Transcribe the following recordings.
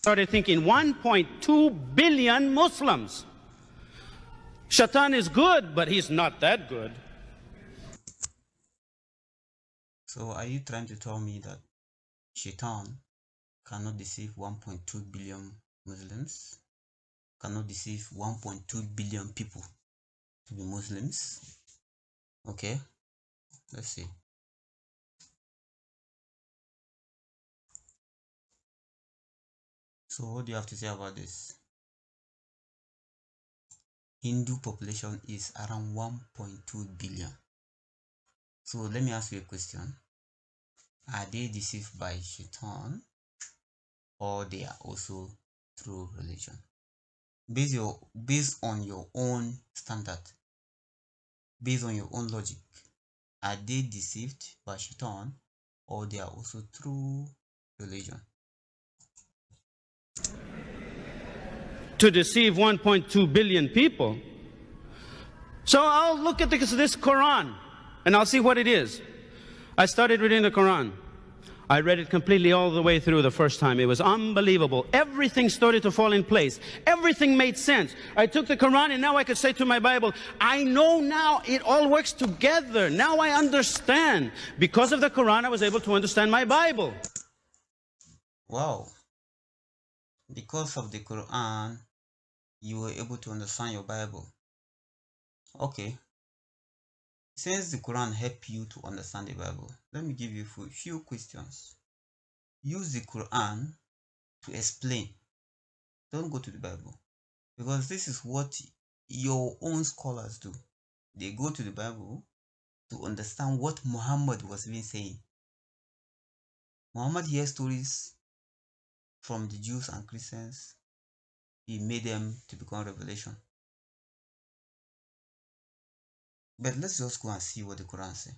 started thinking 1.2 billion Muslims. Shaitan is good, but he's not that good. So are you trying to tell me that Shaitan cannot deceive 1.2 billion Muslims? Cannot deceive 1.2 billion people to be Muslims? Okay, let's see. So what do you have to say about this? Hindu population is around 1.2 billion. So let me ask you a question. Are they deceived by Shaitan, or they are also through religion? Based on your own standard, based on your own logic, are they deceived by Shaitan, or they are also through religion? To deceive 1.2 billion people. So I'll look at this Quran and I'll see what it is. I started reading the Quran. I read it completely all the way through the first time. It was unbelievable. Everything started to fall in place. Everything made sense. I took the Quran and now I could say to my Bible, I know now it all works together. Now I understand. Because of the Quran, I was able to understand my Bible. Wow. Because of the Quran, you were able to understand your Bible. Okay. Since the Quran helped you to understand the Bible, let me give you a few questions. Use the Quran to explain. Don't go to the Bible, because this is what your own scholars do. They go to the Bible to understand what Muhammad was even saying. Muhammad hears stories from the Jews and Christians. He made them to become revelation. But let's just go and see what the Quran says.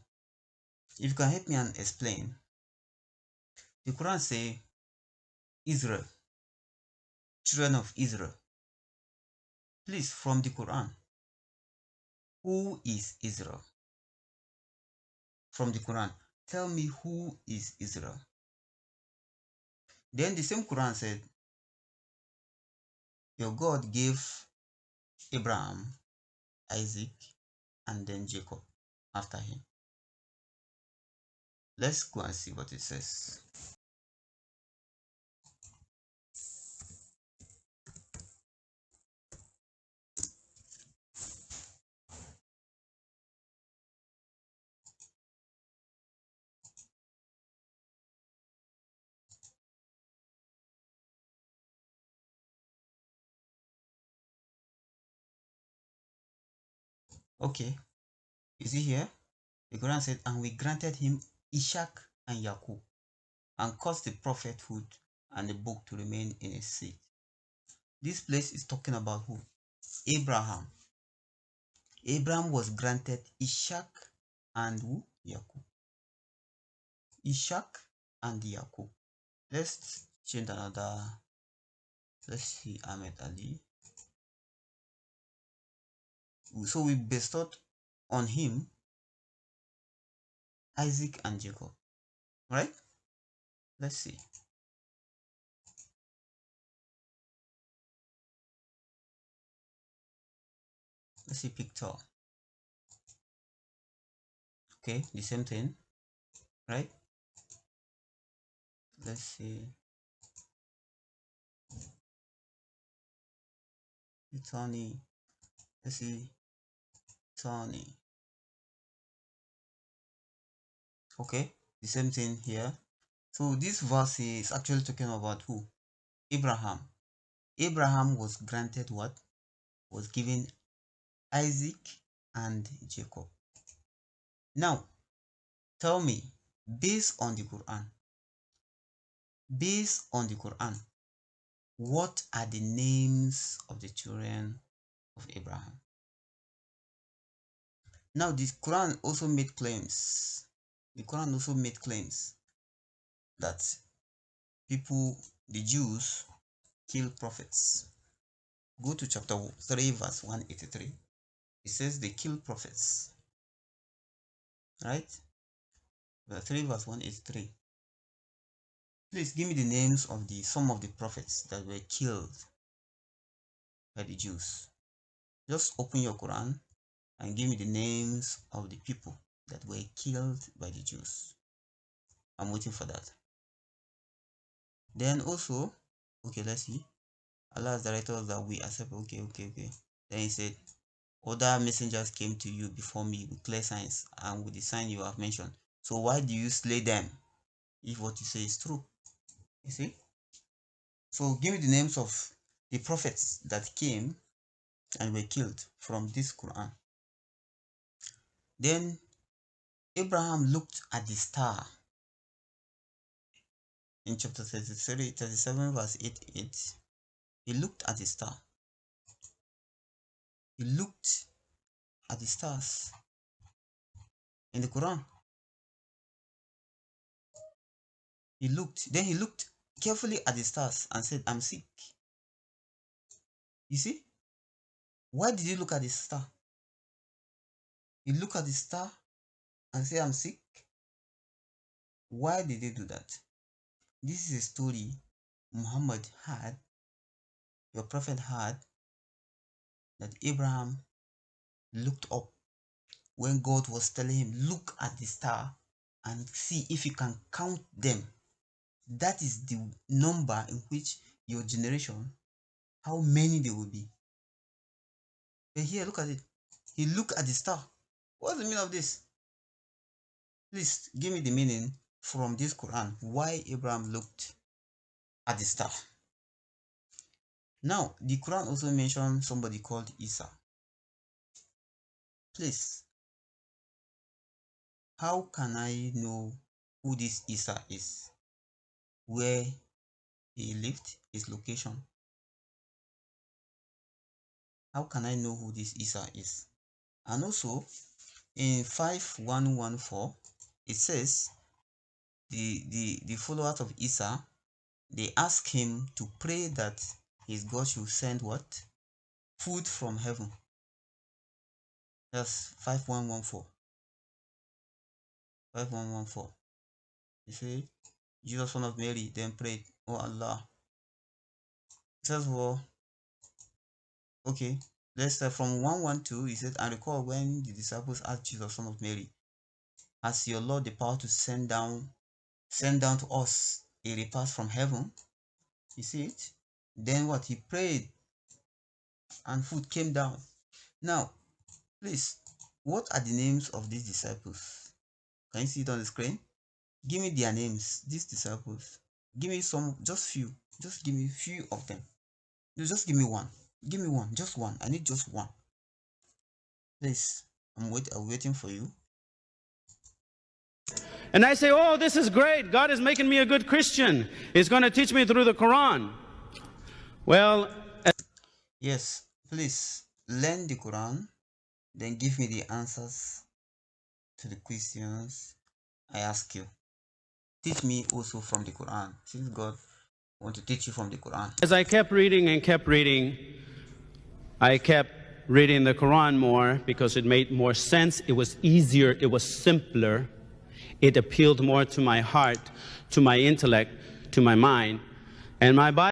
If you can help me and explain, the Quran says, Israel, children of Israel. Please, from the Quran, who is Israel? From the Quran, tell me who is Israel. Then the same Quran said, your God gave Abraham, Isaac, and then Jacob after him. Let's go and see what it says. Okay, you see here, the Quran said, and we granted him Ishak and Yaqub, and caused the prophethood and the book to remain in his seat. This place is talking about who? Abraham. Abraham was granted Ishak and who? Yaqub. Ishak and Yaqub. Let's change another. Let's see Ahmed Ali. So we bestowed on him Isaac and Jacob, right? Let's see. Let's see picture. Okay, the same thing, right? Let's see. Tony. Let's see. Tony. Okay, the same thing here. So this verse is actually talking about who? Abraham. Abraham was granted what? Was given Isaac and Jacob. Now, tell me, based on the Quran, what are the names of the children of Abraham? Now, the Quran also made claims. The Quran also made claims that people, the Jews, kill prophets. Go to chapter 3, verse 183. It says they kill prophets. Right? 3 verse 183. Please give me the names of some of the prophets that were killed by the Jews. Just open your Quran and give me the names of the people that were killed by the Jews. I'm waiting for that. Then also, okay, let's see. Allah has directed us that we accept. Okay. Then he said, other messengers came to you before me with clear signs and with the sign you have mentioned. So why do you slay them if what you say is true? You see? So give me the names of the prophets that came and were killed from this Quran. Then Abraham looked at the star in chapter 37 verse 8. He looked at the star. He looked at the stars in the Quran. He looked carefully at the stars and said, I'm sick. You see? Why did he look at the star? He looked at the star and said, I'm sick. Why did they do that? This is a story Muhammad had, your prophet had, that Abraham looked up when God was telling him, look at the star and see if you can count them. That is the number in which your generation, how many there will be. But here, look at it. He looked at the star. What's the meaning of this? Please give me the meaning from this Quran. Why Abraham looked at the star. Now, the Quran also mentions somebody called Isa. Please, how can I know who this Isa is? Where he lived, his location? How can I know who this Isa is? And also, in 5114, it says the followers of Isa, they ask him to pray that his God should send what? Food from heaven. That's 5114. 5114. You see, Jesus, son of Mary, then prayed, oh Allah. First of all, okay, let's start from 112. He said, and recall when the disciples asked Jesus, son of Mary, has your Lord the power to send down to us a repast from heaven? You see it? Then what? He prayed and food came down. Now, please, what are the names of these disciples? Can you see it on the screen? Give me their names, these disciples. Give me some, just few. Just give me few of them. Just give me one. Give me one, just one. I need just one. Please, I'm waiting for you. And I say, oh, this is great. God is making me a good Christian. He's going to teach me through the Quran. Well, yes, please learn the Quran, then give me the answers to the questions I ask you. Teach me also from the Quran. Since God wants to teach you from the Quran. As I kept reading and kept reading, I kept reading the Quran more because it made more sense. It was easier. It was simpler. It appealed more to my heart, to my intellect, to my mind. And my Bible